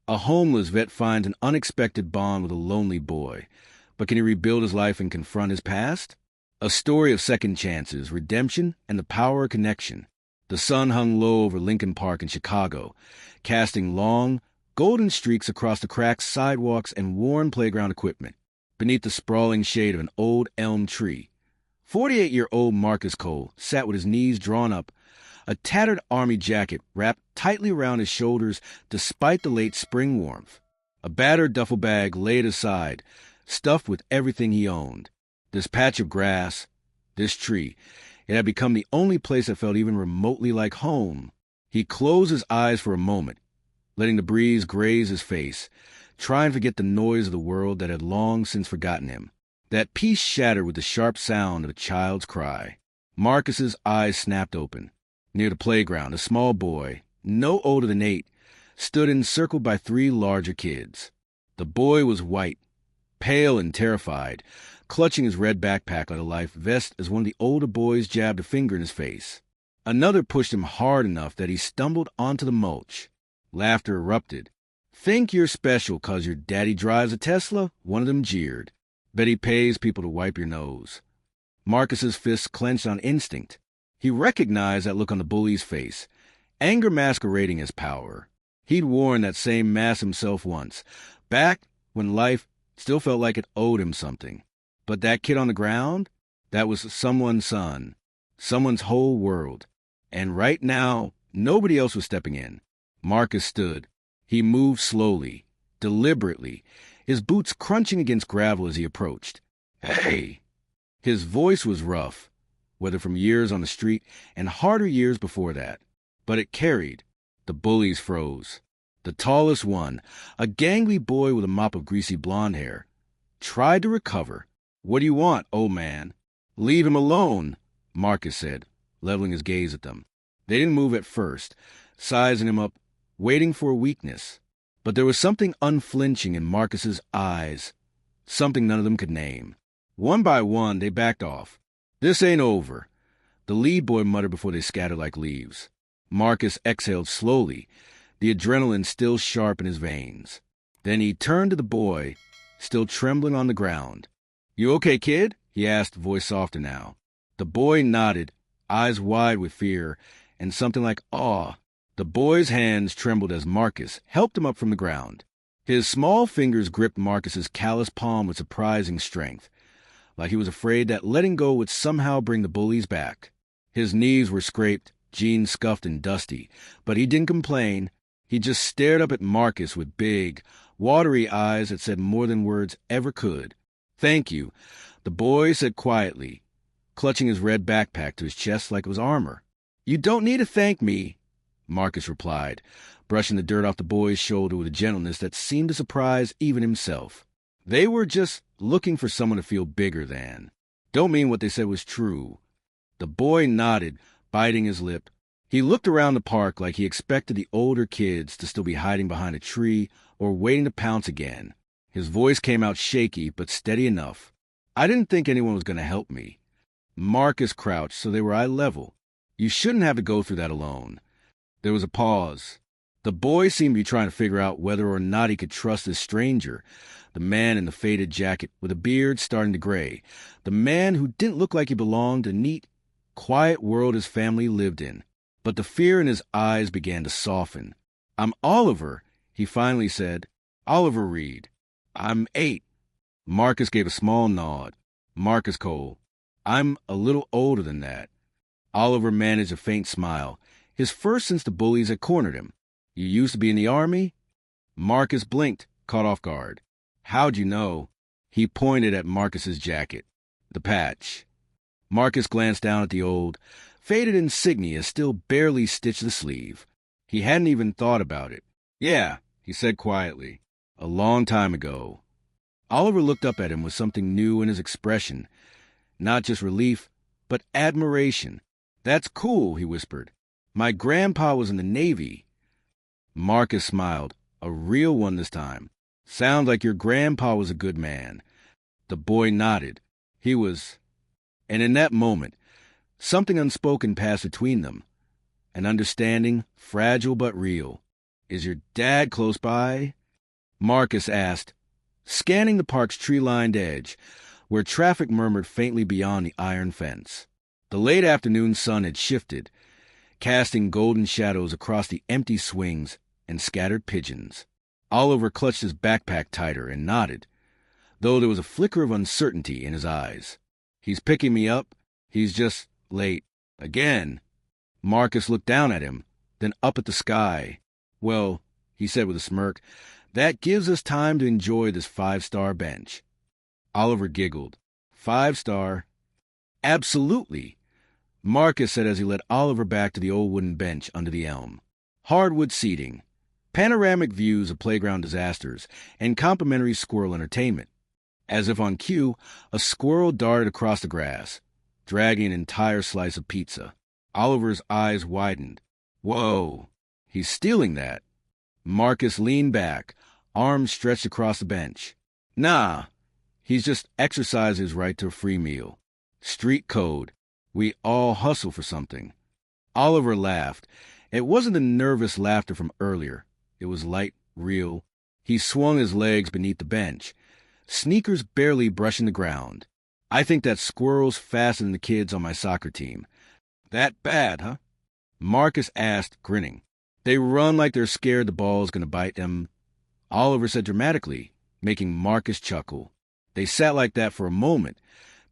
A homeless vet finds an unexpected bond with a lonely boy. But can he rebuild his life and confront his past? A story of second chances, redemption, and the power of connection. The sun hung low over Lincoln Park in Chicago, casting long, golden streaks across the cracked sidewalks and worn playground equipment. Beneath the sprawling shade of an old elm tree, 48-year-old Marcus Cole sat with his knees drawn up, a tattered army jacket wrapped tightly around his shoulders despite the late spring warmth. A battered duffel bag laid aside, stuffed with everything he owned. This patch of grass, this tree, it had become the only place that felt even remotely like home. He closed his eyes for a moment, letting the breeze graze his face, trying to forget the noise of the world that had long since forgotten him. That peace shattered with the sharp sound of a child's cry. Marcus's eyes snapped open. Near the playground, a small boy, no older than 8, stood encircled by 3 larger kids. The boy was white, pale and terrified, clutching his red backpack like a life vest as one of the older boys jabbed a finger in his face. Another pushed him hard enough that he stumbled onto the mulch. Laughter erupted. "Think you're special 'cause your daddy drives a Tesla?" one of them jeered. "Bet he pays people to wipe your nose." Marcus's fists clenched on instinct. He recognized that look on the bully's face, anger masquerading as power. He'd worn that same mask himself once, back when life still felt like it owed him something. But that kid on the ground? That was someone's son, someone's whole world. And right now, nobody else was stepping in. Marcus stood. He moved slowly, deliberately, his boots crunching against gravel as he approached. "Hey!" His voice was rough, whether from years on the street and harder years before that. But it carried. The bullies froze. The tallest one, a gangly boy with a mop of greasy blonde hair, tried to recover. "What do you want, old man?" "Leave him alone," Marcus said, leveling his gaze at them. They didn't move at first, sizing him up, waiting for a weakness. But there was something unflinching in Marcus's eyes, something none of them could name. One by one, they backed off. "This ain't over," the lead boy muttered before they scattered like leaves. Marcus exhaled slowly, the adrenaline still sharp in his veins. Then he turned to the boy, still trembling on the ground. "You okay, kid?" he asked, voice softer now. The boy nodded, eyes wide with fear and something like awe. The boy's hands trembled as Marcus helped him up from the ground. His small fingers gripped Marcus's calloused palm with surprising strength, like he was afraid that letting go would somehow bring the bullies back. His knees were scraped, jeans scuffed and dusty, but he didn't complain. He just stared up at Marcus with big, watery eyes that said more than words ever could. "Thank you," the boy said quietly, clutching his red backpack to his chest like it was armor. "You don't need to thank me," Marcus replied, brushing the dirt off the boy's shoulder with a gentleness that seemed to surprise even himself. They were just looking for someone to feel bigger than. Don't mean what they said was true. The boy nodded, biting his lip. He looked around the park like he expected the older kids to still be hiding behind a tree or waiting to pounce again. His voice came out shaky but steady enough. "I didn't think anyone was going to help me." Marcus crouched so they were eye level. "You shouldn't have to go through that alone." There was a pause. The boy seemed to be trying to figure out whether or not he could trust this stranger, the man in the faded jacket with a beard starting to gray, the man who didn't look like he belonged to the neat, quiet world his family lived in. But the fear in his eyes began to soften. "I'm Oliver," he finally said. "Oliver Reed. I'm 8. Marcus gave a small nod. "Marcus Cole. I'm a little older than that." Oliver managed a faint smile, his first since the bullies had cornered him. "You used to be in the army?" Marcus blinked, caught off guard. "How'd you know?" He pointed at Marcus's jacket. The patch. Marcus glanced down at the old, faded insignia still barely stitched the sleeve. He hadn't even thought about it. "Yeah," he said quietly. "A long time ago." Oliver looked up at him with something new in his expression. Not just relief, but admiration. "That's cool," he whispered. "My grandpa was in the Navy." Marcus smiled, a real one this time. "Sounds like your grandpa was a good man." The boy nodded. He was... And in that moment, something unspoken passed between them. An understanding, fragile but real. "Is your dad close by?" Marcus asked, scanning the park's tree-lined edge, where traffic murmured faintly beyond the iron fence. The late afternoon sun had shifted, casting golden shadows across the empty swings and scattered pigeons. Oliver clutched his backpack tighter and nodded, though there was a flicker of uncertainty in his eyes. He's picking me up. He's just late. Again. Marcus looked down at him, then up at the sky. Well, he said with a smirk, that gives us time to enjoy this 5-star bench. Oliver giggled. 5-star? Absolutely, Marcus said as he led Oliver back to the old wooden bench under the elm. Hardwood seating, panoramic views of playground disasters, and complimentary squirrel entertainment. As if on cue, a squirrel darted across the grass, dragging an entire slice of pizza. Oliver's eyes widened. Whoa, he's stealing that. Marcus leaned back, arms stretched across the bench. Nah, he's just exercised his right to a free meal. Street code. We all hustle for something. Oliver laughed. It wasn't the nervous laughter from earlier. It was light, real. He swung his legs beneath the bench, sneakers barely brushing the ground. I think that squirrel's faster than the kids on my soccer team. That bad, huh? Marcus asked, grinning. They run like they're scared the ball's going to bite them. Oliver said dramatically, making Marcus chuckle. They sat like that for a moment,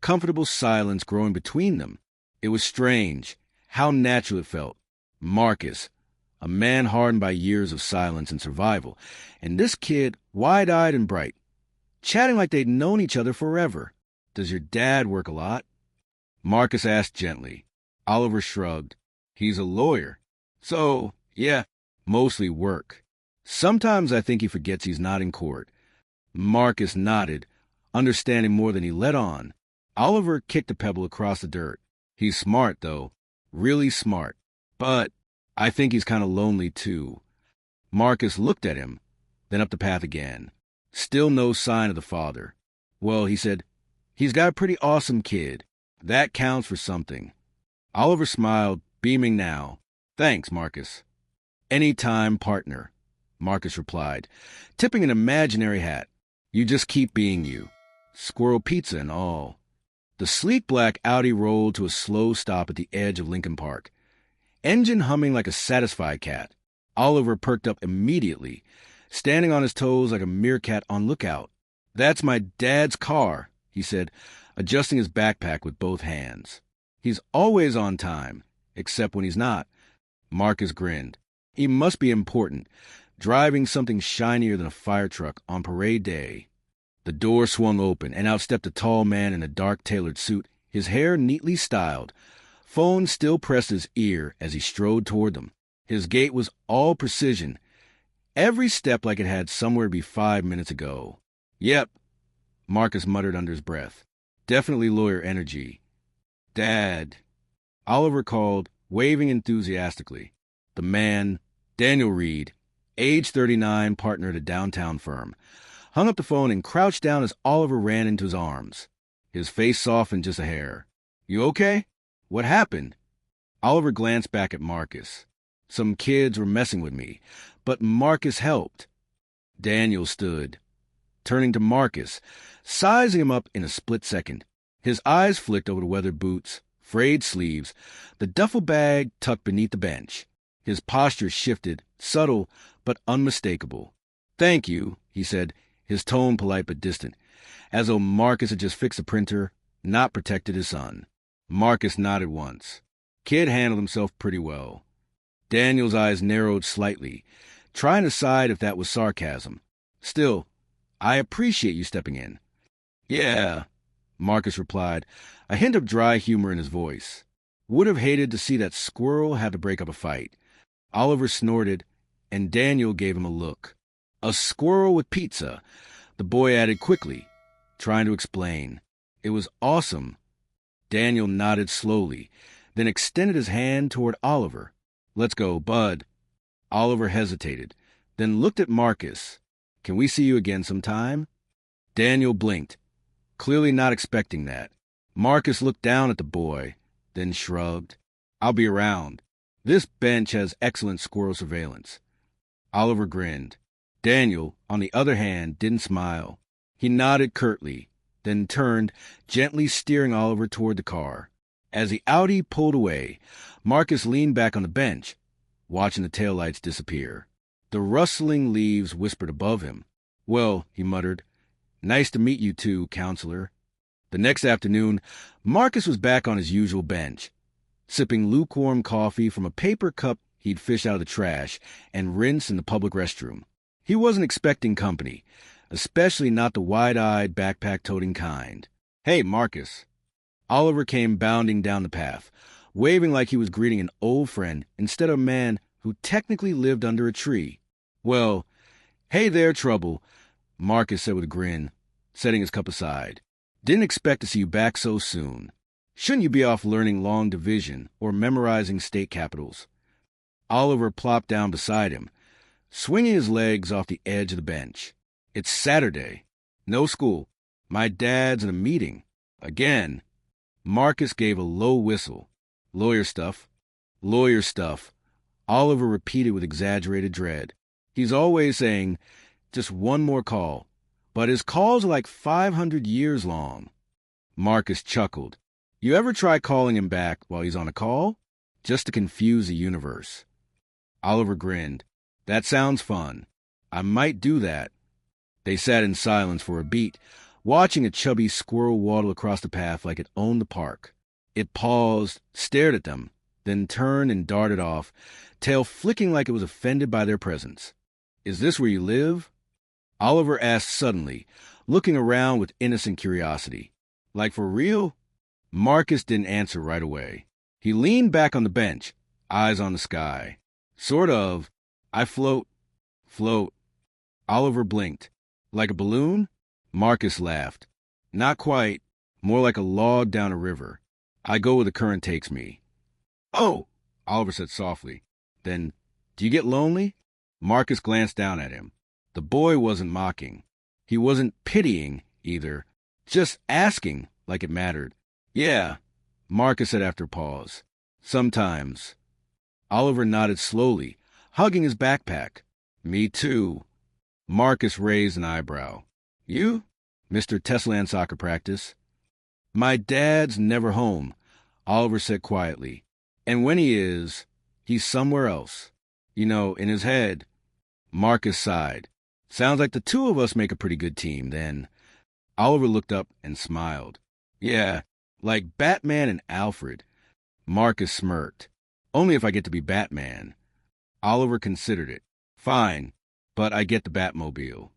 comfortable silence growing between them. It was strange, how natural it felt. Marcus, a man hardened by years of silence and survival, and this kid, wide-eyed and bright, chatting like they'd known each other forever. Does your dad work a lot? Marcus asked gently. Oliver shrugged. He's a lawyer. So, yeah, mostly work. Sometimes I think he forgets he's not in court. Marcus nodded, understanding more than he let on. Oliver kicked a pebble across the dirt. He's smart, though. Really smart. But I think he's kind of lonely, too. Marcus looked at him, then up the path again. Still no sign of the father. Well, he said, he's got a pretty awesome kid. That counts for something. Oliver smiled, beaming now. Thanks, Marcus. Anytime, partner, Marcus replied, tipping an imaginary hat. You just keep being you. Squirrel pizza and all. The sleek black Audi rolled to a slow stop at the edge of Lincoln Park. Engine humming like a satisfied cat. Oliver perked up immediately, standing on his toes like a meerkat on lookout. That's my dad's car, he said, adjusting his backpack with both hands. He's always on time, except when he's not. Marcus grinned. He must be important, driving something shinier than a fire truck on parade day. The door swung open, and out stepped a tall man in a dark tailored suit, his hair neatly styled. Phone still pressed his ear as he strode toward them. His gait was all precision, every step like it had somewhere to be 5 minutes ago. Yep, Marcus muttered under his breath. Definitely lawyer energy. Dad, Oliver called, waving enthusiastically. The man, Daniel Reed, age 39, partner at a downtown firm, hung up the phone and crouched down as Oliver ran into his arms. His face softened just a hair. You okay? What happened? Oliver glanced back at Marcus. Some kids were messing with me, but Marcus helped. Daniel stood, turning to Marcus, sizing him up in a split second. His eyes flicked over the weathered boots, frayed sleeves, the duffel bag tucked beneath the bench. His posture shifted, subtle but unmistakable. Thank you, he said, his tone polite but distant, as though Marcus had just fixed a printer, not protected his son. Marcus nodded once. Kid handled himself pretty well. Daniel's eyes narrowed slightly, trying to decide if that was sarcasm. Still, I appreciate you stepping in. Yeah, Marcus replied, a hint of dry humor in his voice. Would have hated to see that squirrel have to break up a fight. Oliver snorted, and Daniel gave him a look. A squirrel with pizza, the boy added quickly, trying to explain. It was awesome. Daniel nodded slowly, then extended his hand toward Oliver. Let's go, bud. Oliver hesitated, then looked at Marcus. Can we see you again sometime? Daniel blinked, clearly not expecting that. Marcus looked down at the boy, then shrugged. I'll be around. This bench has excellent squirrel surveillance. Oliver grinned. Daniel, on the other hand, didn't smile. He nodded curtly, then turned, gently steering Oliver toward the car. As the Audi pulled away, Marcus leaned back on the bench, watching the taillights disappear. The rustling leaves whispered above him. "Well," he muttered, "nice to meet you too, counselor." The next afternoon, Marcus was back on his usual bench, sipping lukewarm coffee from a paper cup he'd fished out of the trash and rinsed in the public restroom. He wasn't expecting company, especially not the wide-eyed, backpack-toting kind. "Hey, Marcus." Oliver came bounding down the path, waving like he was greeting an old friend instead of a man who technically lived under a tree. "Well, hey there, Trouble," Marcus said with a grin, setting his cup aside. "Didn't expect to see you back so soon. Shouldn't you be off learning long division or memorizing state capitals?" Oliver plopped down beside him, swinging his legs off the edge of the bench. "It's Saturday. No school. My dad's in a meeting. Again." Marcus gave a low whistle. "Lawyer stuff. Lawyer stuff," Oliver repeated with exaggerated dread. "He's always saying, 'Just one more call.' But his calls are like 500 years long." Marcus chuckled. "You ever try calling him back while he's on a call? Just to confuse the universe." Oliver grinned. "That sounds fun. I might do that." They sat in silence for a beat, watching a chubby squirrel waddle across the path like it owned the park. It paused, stared at them, then turned and darted off, tail flicking like it was offended by their presence. "Is this where you live?" Oliver asked suddenly, looking around with innocent curiosity. "Like for real?" Marcus didn't answer right away. He leaned back on the bench, eyes on the sky. "Sort of. I float." "Float." Oliver blinked. "Like a balloon?" Marcus laughed. "Not quite. More like a log down a river. I go where the current takes me." "Oh," Oliver said softly. Then, "Do you get lonely?" Marcus glanced down at him. The boy wasn't mocking. He wasn't pitying, either. Just asking like it mattered. "Yeah," Marcus said after a pause. "Sometimes." Oliver nodded slowly, hugging his backpack. "Me too." Marcus raised an eyebrow. "You?" "Mr. Teslan soccer practice." "My dad's never home," Oliver said quietly. "And when he is, he's somewhere else. You know, in his head." Marcus sighed. "Sounds like the two of us make a pretty good team, then." Oliver looked up and smiled. "Yeah, like Batman and Alfred." Marcus smirked. "Only if I get to be Batman." Oliver considered it. "Fine, but I get the Batmobile."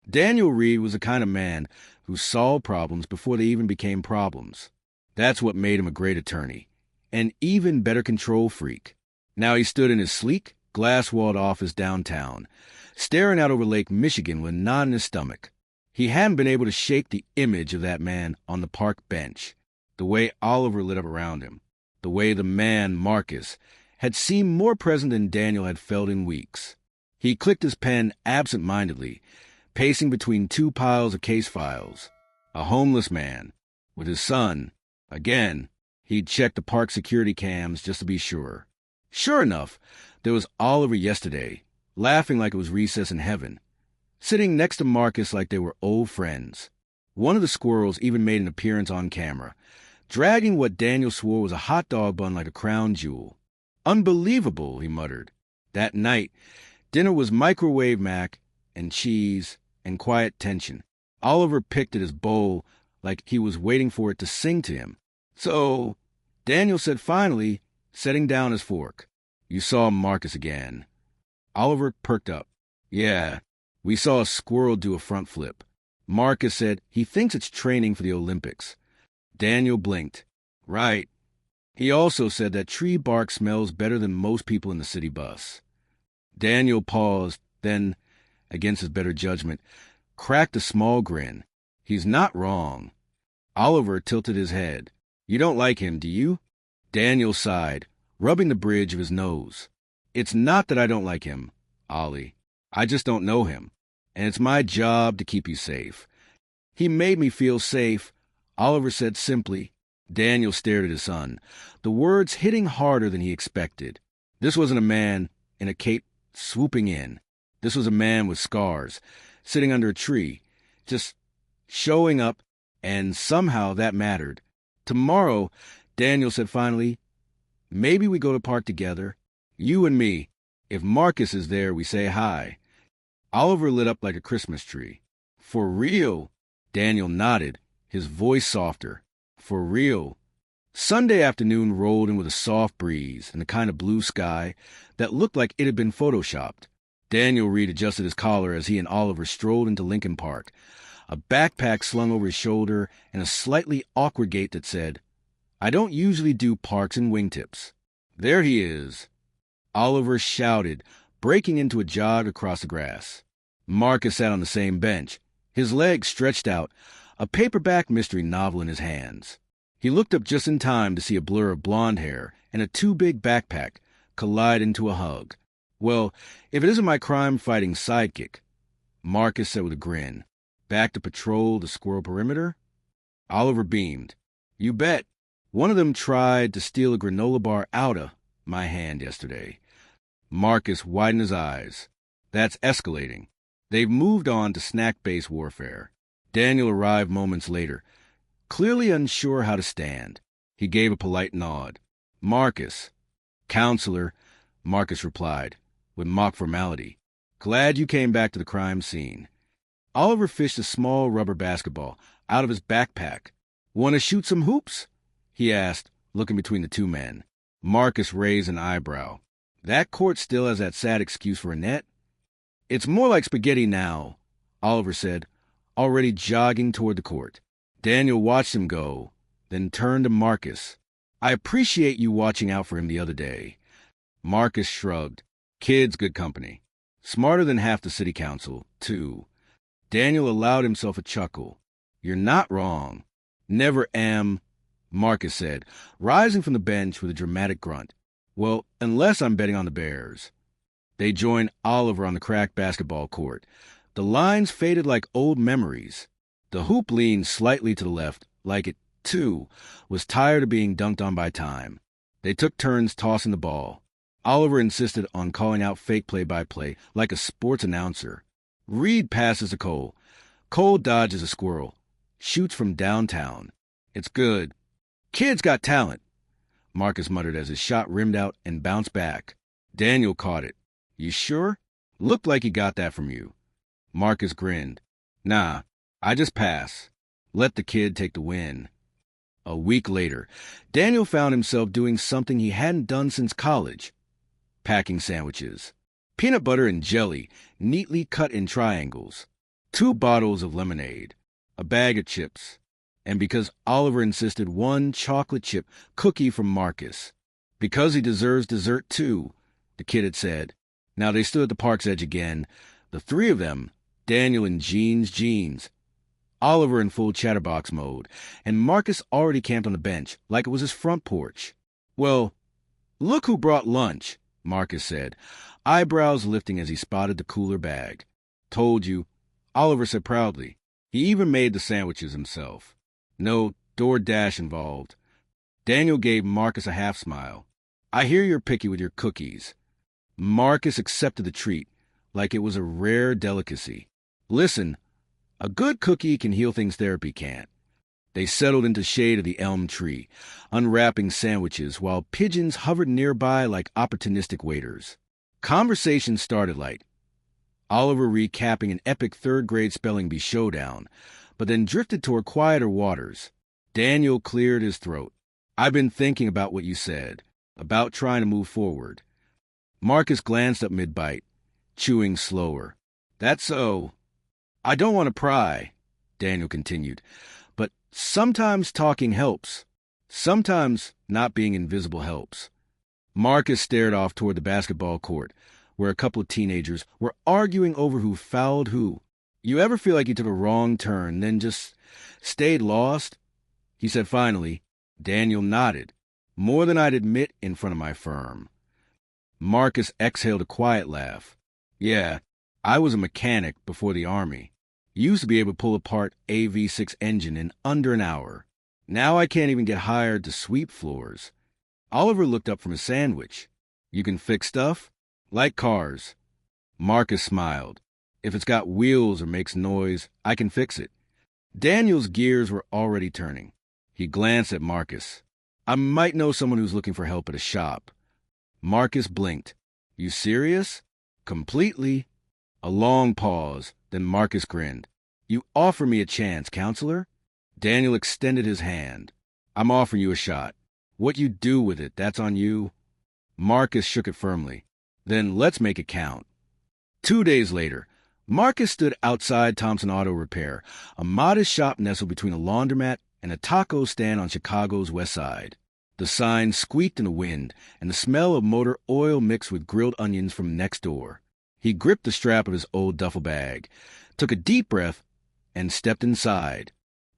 Daniel Reed was the kind of man who solved problems before they even became problems. That's what made him a great attorney. An even better control freak. Now he stood in his sleek, glass-walled office downtown, staring out over Lake Michigan with a knot in his stomach. He hadn't been able to shake the image of that man on the park bench, the way Oliver lit up around him, the way the man, Marcus, had seemed more present than Daniel had felt in weeks. He clicked his pen absent-mindedly, pacing between two piles of case files. A homeless man, with his son. Again, he'd checked the park security cams just to be sure. Sure enough, there was Oliver yesterday, laughing like it was recess in heaven, sitting next to Marcus like they were old friends. One of the squirrels even made an appearance on camera, dragging what Daniel swore was a hot dog bun like a crown jewel. "Unbelievable," he muttered. That night, dinner was microwave mac and cheese and quiet tension. Oliver picked at his bowl like he was waiting for it to sing to him. "So," Daniel said finally, setting down his fork, "you saw Marcus again." Oliver perked up. "Yeah, we saw a squirrel do a front flip." Marcus said he thinks it's training for the Olympics. Daniel blinked. "Right. He also said that tree bark smells better than most people in the city bus." Daniel paused, then, against his better judgment, cracked a small grin. "He's not wrong." Oliver tilted his head. "You don't like him, do you?" Daniel sighed, rubbing the bridge of his nose. "It's not that I don't like him, Ollie. I just don't know him. And it's my job to keep you safe." "He made me feel safe," Oliver said simply. Daniel stared at his son, the words hitting harder than he expected. This wasn't a man in a cape swooping in. This was a man with scars, sitting under a tree, just showing up, and somehow that mattered. Tomorrow, Daniel said finally, maybe we go to park together. You and me. If Marcus is there, we say hi. Oliver lit up like a Christmas tree. For real? Daniel nodded, his voice softer. For real. Sunday afternoon rolled in with a soft breeze and a kind of blue sky that looked like it had been photoshopped. Daniel readjusted his collar as he and Oliver strolled into Lincoln Park, a backpack slung over his shoulder and a slightly awkward gait that said, I don't usually do parks and wingtips. There he is. Oliver shouted, breaking into a jog across the grass. Marcus sat on the same bench, his legs stretched out, a paperback mystery novel in his hands. He looked up just in time to see a blur of blonde hair and a too-big backpack collide into a hug. Well, if it isn't my crime-fighting sidekick, Marcus said with a grin. Back to patrol the squirrel perimeter? Oliver beamed. You bet. One of them tried to steal a granola bar out of my hand yesterday. Marcus widened his eyes. That's escalating. They've moved on to snack-based warfare. Daniel arrived moments later, clearly unsure how to stand. He gave a polite nod. Marcus. Counselor, Marcus replied, with mock formality. Glad you came back to the crime scene. Oliver fished a small rubber basketball out of his backpack. Want to shoot some hoops? He asked, looking between the two men. Marcus raised an eyebrow. That court still has that sad excuse for a net? It's more like spaghetti now, Oliver said, already jogging toward the court. Daniel watched him go, then turned to Marcus. I appreciate you watching out for him the other day. Marcus shrugged. Kid's good company. Smarter than half the city council, too. Daniel allowed himself a chuckle. You're not wrong. Never am, Marcus said, rising from the bench with a dramatic grunt. Well, unless I'm betting on the Bears. They joined Oliver on the cracked basketball court. The lines faded like old memories. The hoop leaned slightly to the left, like it, too, was tired of being dunked on by time. They took turns tossing the ball. Oliver insisted on calling out fake play-by-play like a sports announcer. Reed passes to Cole. Cole dodges a squirrel. Shoots from downtown. It's good. Kid's got talent, Marcus muttered as his shot rimmed out and bounced back. Daniel caught it. You sure? Looked like he got that from you. Marcus grinned. Nah, I just pass. Let the kid take the win. A week later, Daniel found himself doing something he hadn't done since college. Packing sandwiches. Peanut butter and jelly, neatly cut in triangles. 2 bottles of lemonade. A bag of chips. And because Oliver insisted, 1 chocolate chip cookie from Marcus. Because he deserves dessert too, the kid had said. Now they stood at the park's edge again, the 3 of them, Daniel in jeans, Oliver in full chatterbox mode, and Marcus already camped on the bench, like it was his front porch. Well, look who brought lunch, Marcus said, eyebrows lifting as he spotted the cooler bag. Told you, Oliver said proudly. He even made the sandwiches himself. No DoorDash involved. Daniel gave Marcus a half smile. I hear you're picky with your cookies. Marcus accepted the treat, like it was a rare delicacy. Listen, a good cookie can heal things therapy can't. They settled into shade of the elm tree, unwrapping sandwiches while pigeons hovered nearby like opportunistic waiters. Conversation started light. Oliver recapping an epic 3rd-grade spelling bee showdown, but then drifted toward quieter waters. Daniel cleared his throat. I've been thinking about what you said, about trying to move forward. Marcus glanced up mid-bite, chewing slower. That's so. I don't want to pry, Daniel continued, but sometimes talking helps. Sometimes not being invisible helps. Marcus stared off toward the basketball court, where a couple of teenagers were arguing over who fouled who. You ever feel like you took a wrong turn, then just stayed lost? He said finally. Daniel nodded. More than I'd admit in front of my firm. Marcus exhaled a quiet laugh. Yeah, I was a mechanic before the Army. Used to be able to pull apart a V6 engine in under an hour. Now I can't even get hired to sweep floors. Oliver looked up from his sandwich. You can fix stuff? Like cars. Marcus smiled. If it's got wheels or makes noise, I can fix it. Daniel's gears were already turning. He glanced at Marcus. I might know someone who's looking for help at a shop. Marcus blinked. You serious? Completely. A long pause, then Marcus grinned. You offer me a chance, counselor? Daniel extended his hand. I'm offering you a shot. What you do with it, that's on you. Marcus shook it firmly. Then let's make it count. 2 days later, Marcus stood outside Thompson Auto Repair, a modest shop nestled between a laundromat and a taco stand on Chicago's west side. The sign squeaked in the wind, and the smell of motor oil mixed with grilled onions from next door. He gripped the strap of his old duffel bag, took a deep breath, and stepped inside.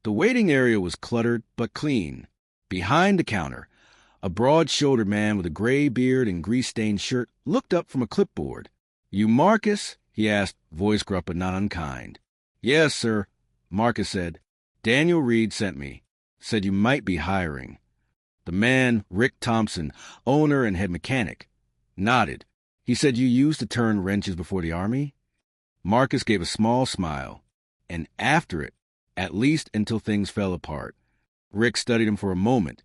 The waiting area was cluttered but clean. Behind the counter, a broad-shouldered man with a gray beard and grease-stained shirt looked up from a clipboard. You Marcus? He asked, voice gruff but not unkind. Yes, sir, Marcus said. Daniel Reed sent me. Said you might be hiring. The man, Rick Thompson, owner and head mechanic, nodded. He said you used to turn wrenches before the Army? Marcus gave a small smile. And after it, at least until things fell apart. Rick studied him for a moment,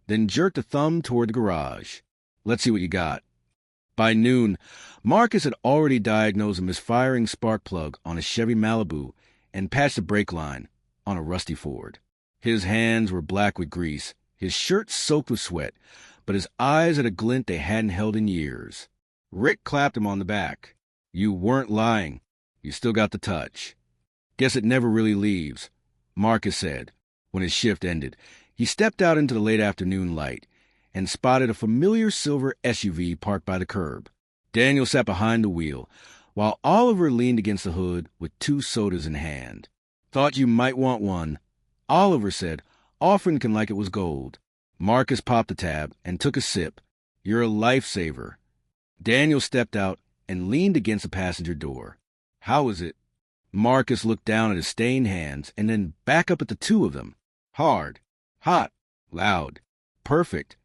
then jerked a thumb toward the garage. Let's see what you got. By noon, Marcus had already diagnosed a misfiring spark plug on a Chevy Malibu and patched a brake line on a rusty Ford. His hands were black with grease, his shirt soaked with sweat, but his eyes had a glint they hadn't held in years. Rick clapped him on the back. You weren't lying. You still got the touch. Guess it never really leaves, Marcus said. When his shift ended, he stepped out into the late afternoon light and spotted a familiar silver SUV parked by the curb. Daniel sat behind the wheel, while Oliver leaned against the hood with 2 sodas in hand. Thought you might want one, Oliver said, offering him like it was gold. Marcus popped the tab and took a sip. You're a lifesaver. Daniel stepped out and leaned against the passenger door. How is it? Marcus looked down at his stained hands and then back up at the 2 of them. Hard, hot, loud, perfect.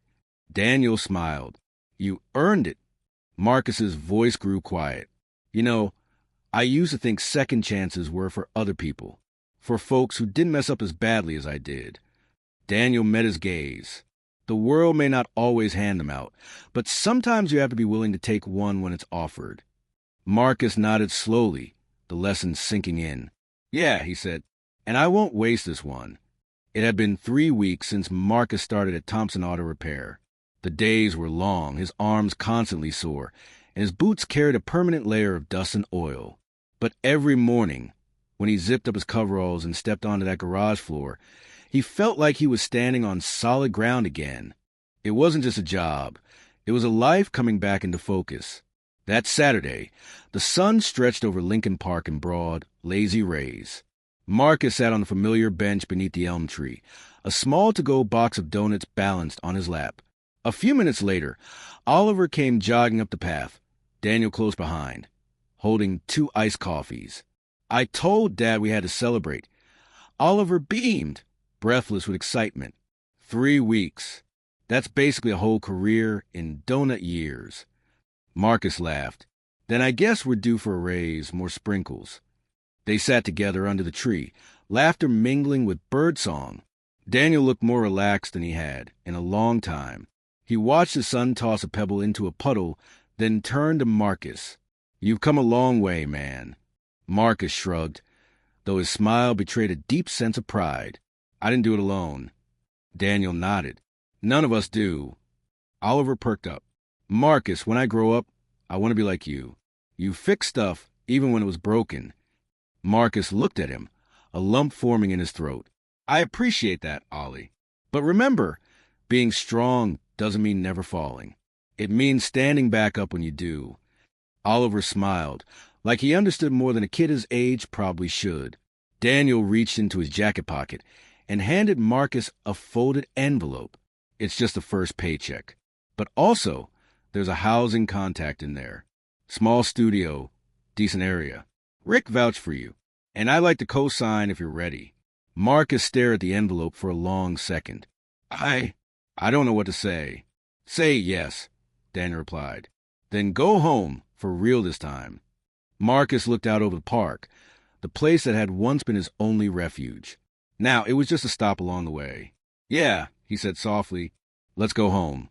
Daniel smiled. You earned it. Marcus's voice grew quiet. You know, I used to think second chances were for other people, for folks who didn't mess up as badly as I did. Daniel met his gaze. The world may not always hand them out, but sometimes you have to be willing to take one when it's offered. Marcus nodded slowly, the lesson sinking in. Yeah, he said, and I won't waste this one. It had been 3 weeks since Marcus started at Thompson Auto Repair. The days were long, his arms constantly sore, and his boots carried a permanent layer of dust and oil. But every morning, when he zipped up his coveralls and stepped onto that garage floor, he felt like he was standing on solid ground again. It wasn't just a job. It was a life coming back into focus. That Saturday, the sun stretched over Lincoln Park in broad, lazy rays. Marcus sat on the familiar bench beneath the elm tree, a small to-go box of donuts balanced on his lap. A few minutes later, Oliver came jogging up the path, Daniel close behind, holding 2 iced coffees. I told Dad we had to celebrate. Oliver beamed, breathless with excitement. 3 weeks. That's basically a whole career in donut years. Marcus laughed. Then I guess we're due for a raise, more sprinkles. They sat together under the tree, laughter mingling with birdsong. Daniel looked more relaxed than he had in a long time. He watched the son toss a pebble into a puddle, then turned to Marcus. You've come a long way, man. Marcus shrugged, though his smile betrayed a deep sense of pride. I didn't do it alone. Daniel nodded. None of us do. Oliver perked up. Marcus, when I grow up, I want to be like you. You fixed stuff even when it was broken. Marcus looked at him, a lump forming in his throat. I appreciate that, Ollie. But remember, being strong doesn't mean never falling. It means standing back up when you do. Oliver smiled, like he understood more than a kid his age probably should. Daniel reached into his jacket pocket and handed Marcus a folded envelope. It's just the first paycheck. But also, there's a housing contact in there. Small studio, decent area. Rick vouched for you, and I'd like to co-sign if you're ready. Marcus stared at the envelope for a long second. I don't know what to say. Say yes, Daniel replied. Then go home, for real this time. Marcus looked out over the park, the place that had once been his only refuge. Now, it was just a stop along the way. "Yeah," he said softly. "Let's go home."